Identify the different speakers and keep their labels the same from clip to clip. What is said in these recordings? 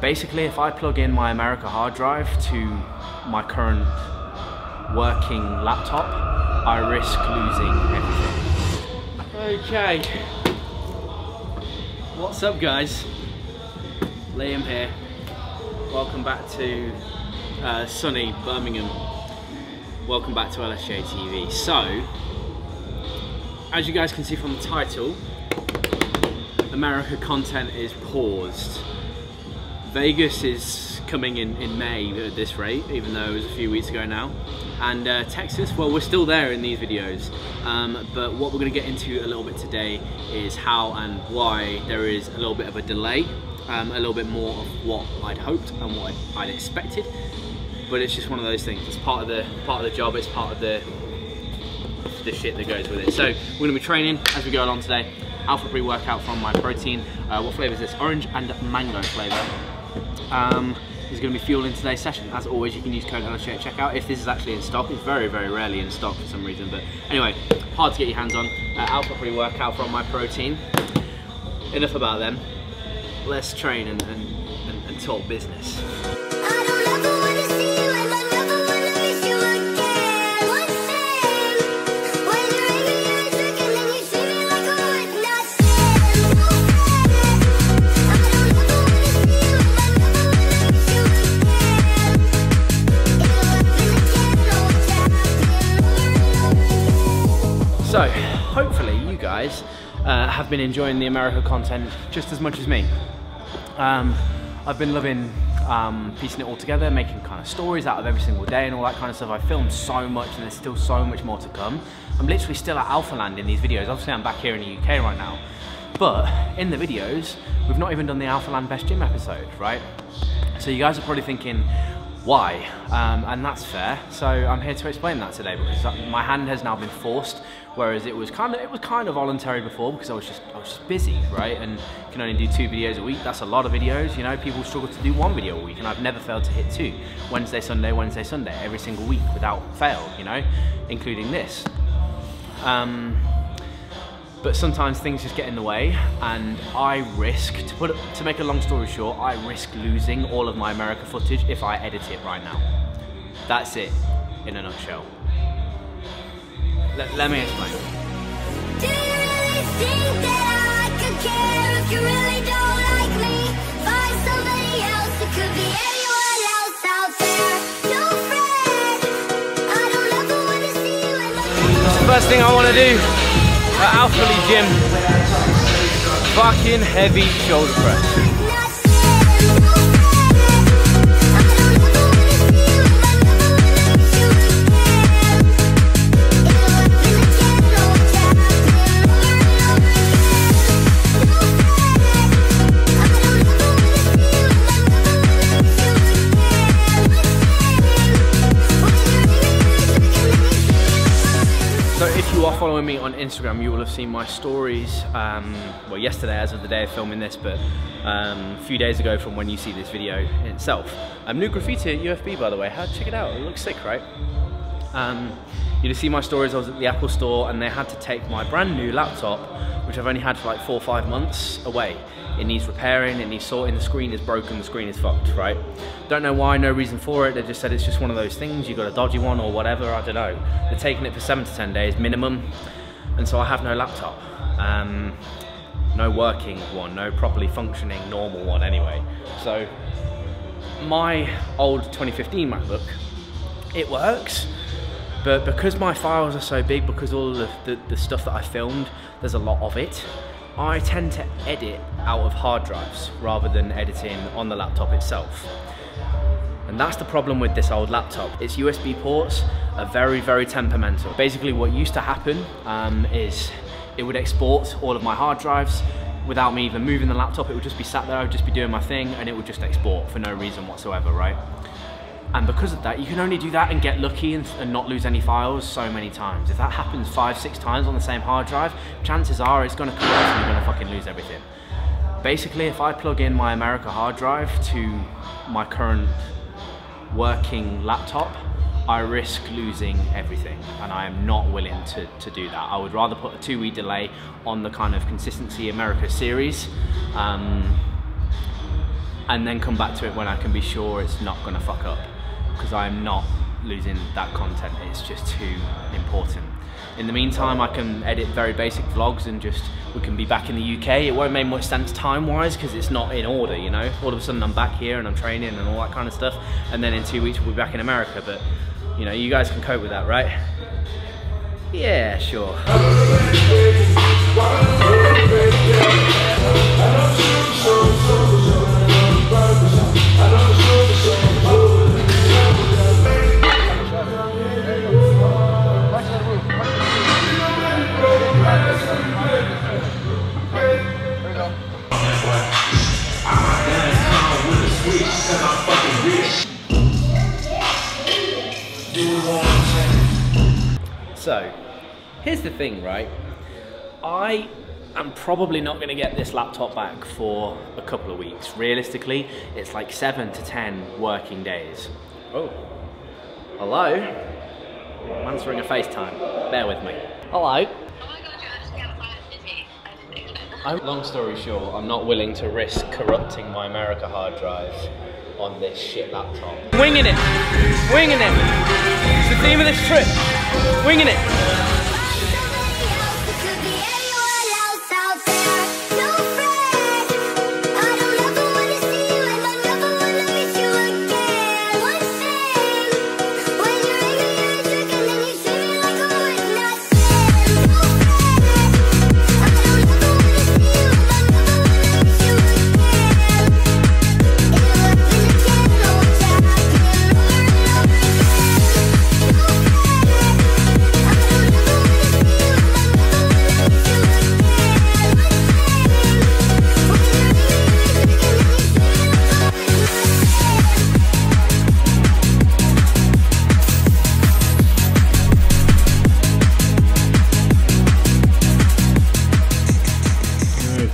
Speaker 1: Basically, if I plug in my America hard drive to my current working laptop, I risk losing everything. Okay. What's up, guys? Liam here. Welcome back to sunny Birmingham. Welcome back to LSJ TV. So, as you guys can see from the title, America content is paused. Vegas is coming in May at this rate, even though it was a few weeks ago now. And Texas, well, we're still there in these videos. But what we're gonna get into a little bit today is how and why there is a little bit of a delay, a little bit more of what I'd hoped and what I'd expected. But it's just one of those things. It's part of the job. It's part of the shit that goes with it. So we're gonna be training as we go along today. Alpha pre-workout from my protein. What flavour is this? Orange and mango flavour. Is going to be fueling today's session. As always, you can use code LSJ at checkout if this is actually in stock. It's very, very rarely in stock for some reason, but anyway, hard to get your hands on. Alpha pre-workout from my protein. Enough about them. Let's train and talk business. So, hopefully you guys have been enjoying the America content just as much as me. I've been loving piecing it all together, making kind of stories out of every single day and all that kind of stuff. I've filmed so much and there's still so much more to come. I'm literally still at Alphaland in these videos. Obviously I'm back here in the UK right now. But in the videos, we've not even done the Alphaland Best Gym episode, right? So you guys are probably thinking, why? And that's fair. So I'm here to explain that today because my hand has now been forced, whereas it was kind of voluntary before because I was just busy, right? And you can only do 2 videos a week. That's a lot of videos, you know. People struggle to do 1 video a week, and I've never failed to hit 2. Wednesday, Sunday, every single week without fail, you know, including this. But sometimes things just get in the way, and I risk, to make a long story short, I risk losing all of my America footage if I edit it right now. That's it, in a nutshell. Let me explain.
Speaker 2: Do you really think that I could care if you really don't like me? Find somebody else, it could be anyone else out there. No friend, I don't ever want to see you in my...
Speaker 1: That's the first thing I want to do at Alphaland Gym. Fucking heavy shoulder press. Following me on Instagram, you will have seen my stories, well, yesterday as of the day of filming this, but a few days ago from when you see this video in itself. New graffiti at UFB, by the way. Check it out, it looks sick, right? You'll see my stories. I was at the Apple store and they had to take my brand new laptop, which I've only had for like 4 or 5 months, away. It needs repairing, it needs sorting, the screen is broken, the screen is fucked, right? Don't know why, no reason for it. They just said it's just one of those things, you got a dodgy one or whatever, I don't know. They're taking it for 7 to 10 days minimum, and so I have no laptop. No working one, no properly functioning normal one anyway. So my old 2015 MacBook, it works, but because my files are so big, because all of the stuff that I filmed, there's a lot of it, I tend to edit out of hard drives rather than editing on the laptop itself. And that's the problem with this old laptop. Its USB ports are very, very temperamental. Basically what used to happen is it would export all of my hard drives without me even moving the laptop. It would just be sat there, I would just be doing my thing, and it would just export for no reason whatsoever, right? And because of that, you can only do that and get lucky and not lose any files so many times. If that happens 5, 6 times on the same hard drive, chances are it's gonna collapse and you're gonna fucking lose everything. Basically, if I plug in my America hard drive to my current working laptop, I risk losing everything, and I am not willing to do that. I would rather put a 2-week delay on the kind of Consistency America series, and then come back to it when I can be sure it's not gonna fuck up, because I'm not losing that content. It's just too important. In the meantime, I can edit very basic vlogs and we can be back in the UK. It won't make much sense time-wise because it's not in order, you know? All of a sudden I'm back here and I'm training and all that kind of stuff, and then in 2 weeks we'll be back in America, but you know, you guys can cope with that, right? Yeah, sure. So, here's the thing, right? I am probably not going to get this laptop back for a couple of weeks. Realistically, it's like 7 to 10 working days. Oh, hello? I'm answering a FaceTime. Bear with me. Hello? Long story short, I'm not willing to risk corrupting my America hard drive on this shit laptop. Winging it! Winging it! It's the theme of this trip. Winging it!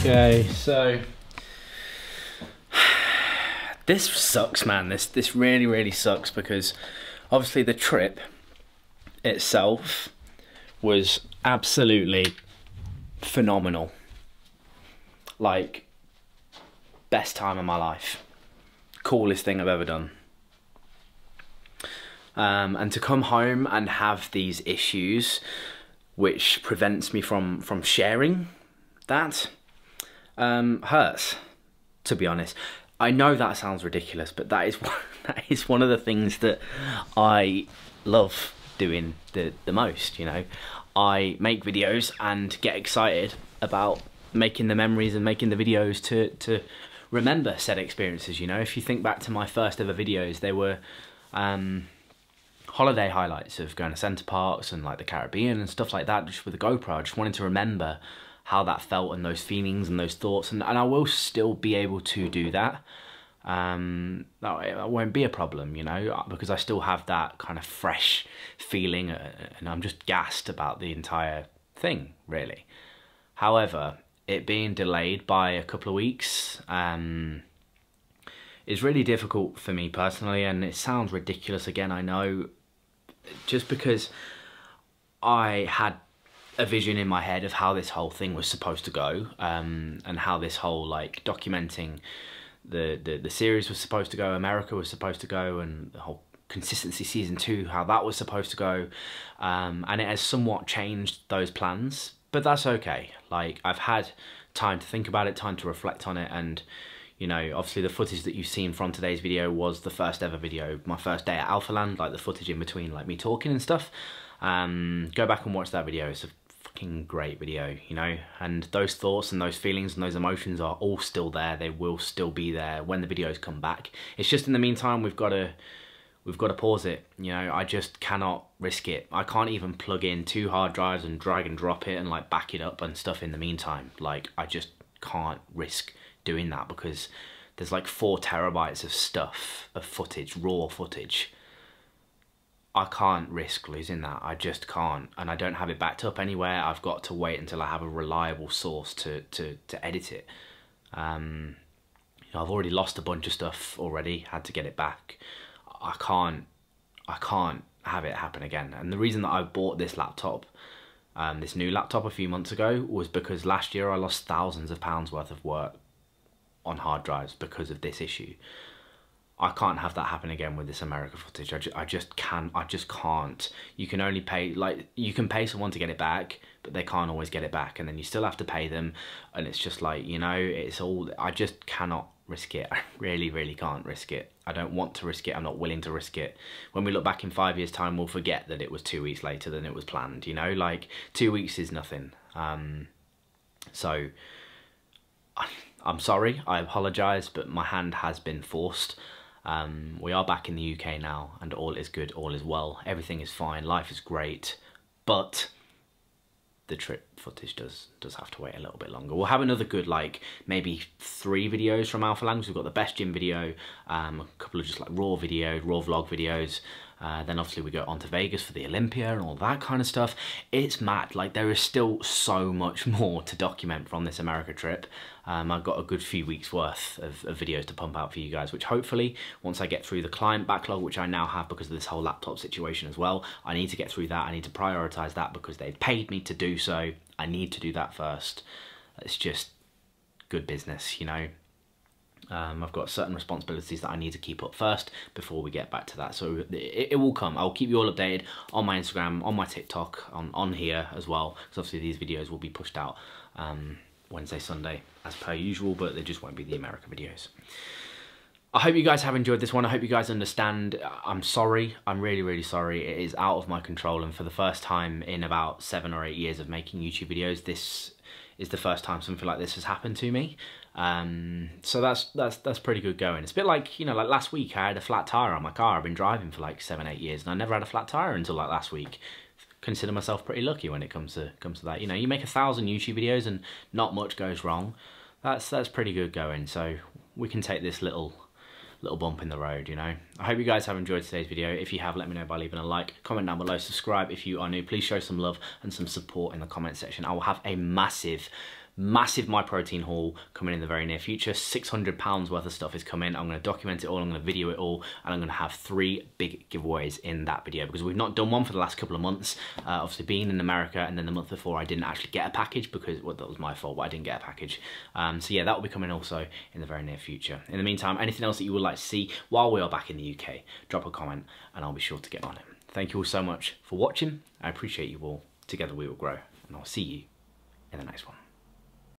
Speaker 1: Okay, so this sucks, man. This really sucks, because obviously the trip itself was absolutely phenomenal. Like, best time of my life. Coolest thing I've ever done. And to come home and have these issues which prevents me from sharing that hurts, to be honest. I know that sounds ridiculous, but that is one of the things that I love doing the most, you know. I make videos and get excited about making the memories and making the videos to remember said experiences, you know. If you think back to my first ever videos, they were holiday highlights of going to Centre Parks and like the Caribbean and stuff like that, just with a GoPro. I just wanted to remember how that felt and those feelings and those thoughts, and I will still be able to do that. That won't be a problem, you know, because I still have that kind of fresh feeling, and I'm just gassed about the entire thing, really. However, it being delayed by a couple of weeks is really difficult for me personally, and it sounds ridiculous again, I know, just because I had a vision in my head of how this whole thing was supposed to go, and how this whole like documenting the series was supposed to go, America was supposed to go, and the whole Consistency Season 2, how that was supposed to go, and it has somewhat changed those plans, but that's okay. Like, I've had time to think about it, time to reflect on it, and you know, obviously the footage that you've seen from today's video was the first ever video, my first day at Alphaland, like the footage in between like me talking and stuff. Go back and watch that video. It's a fucking great video, you know, and those thoughts and those feelings and those emotions are all still there. They will still be there when the videos come back. It's just in the meantime we've got to pause it, you know. I just cannot risk it. I can't even plug in 2 hard drives and drag and drop it and like back it up and stuff in the meantime. Like, I just can't risk doing that, because there's like 4 terabytes of stuff, of footage, raw footage. I can't risk losing that. I just can't, and I don't have it backed up anywhere. I've got to wait until I have a reliable source to edit it. You know, I've already lost a bunch of stuff already, had to get it back. I can't have it happen again. And the reason that I bought this laptop, this new laptop a few months ago, was because last year I lost thousands of pounds worth of work on hard drives because of this issue. I can't have that happen again with this America footage. I just can't. You can only pay, like, you can pay someone to get it back, but they can't always get it back, and then you still have to pay them, and it's just like, you know, it's all, I just cannot risk it. I really can't risk it. I don't want to risk it. I'm not willing to risk it. When we look back in 5 years' time, we'll forget that it was 2 weeks later than it was planned, you know, like 2 weeks is nothing. So I'm sorry, I apologise, but my hand has been forced. We are back in the UK now, and all is good, all is well, everything is fine, life is great, but the trip footage does have to wait a little bit longer. We'll have another good, like, maybe 3 videos from Alphaland. We've got the best gym video, a couple of just like raw vlog videos. Then obviously we go on to Vegas for the Olympia and all that kind of stuff. It's mad. Like, there is still so much more to document from this America trip. I've got a good few weeks worth of videos to pump out for you guys, which hopefully once I get through the client backlog, which I now have because of this whole laptop situation as well, I need to get through that. I need to prioritize that because they've paid me to do so. I need to do that first. It's just good business, you know. I've got certain responsibilities that I need to keep up first before we get back to that. So it will come. I'll keep you all updated on my Instagram, on my TikTok, on here as well. Because obviously these videos will be pushed out Wednesday, Sunday as per usual, but they just won't be the America videos. I hope you guys have enjoyed this one. I hope you guys understand. I'm sorry. I'm really sorry. It is out of my control, and for the first time in about 7 or 8 years of making YouTube videos, this is the first time something like this has happened to me. So that's pretty good going. It's a bit like, you know, like last week I had a flat tire on my car. I've been driving for like 7, 8 years, and I never had a flat tire until like last week. Consider myself pretty lucky when it comes to that. You know, you make 1,000 YouTube videos and not much goes wrong. That's pretty good going. So we can take this little bump in the road, you know. I hope you guys have enjoyed today's video. If you have, let me know by leaving a like, comment down below, subscribe if you are new. Please show some love and some support in the comment section. I will have a massive My Protein haul coming in the very near future. £600 worth of stuff is coming. I'm going to document it all, I'm going to video it all, and I'm going to have 3 big giveaways in that video because we've not done one for the last couple of months. Obviously being in America, and then the month before I didn't actually get a package because, well, that was my fault, but I didn't get a package. So yeah, that will be coming also in the very near future. In the meantime, anything else that you would like to see while we are back in the UK, drop a comment and I'll be sure to get on it. Thank you all so much for watching. I appreciate you all. Together we will grow, and I'll see you in the next one.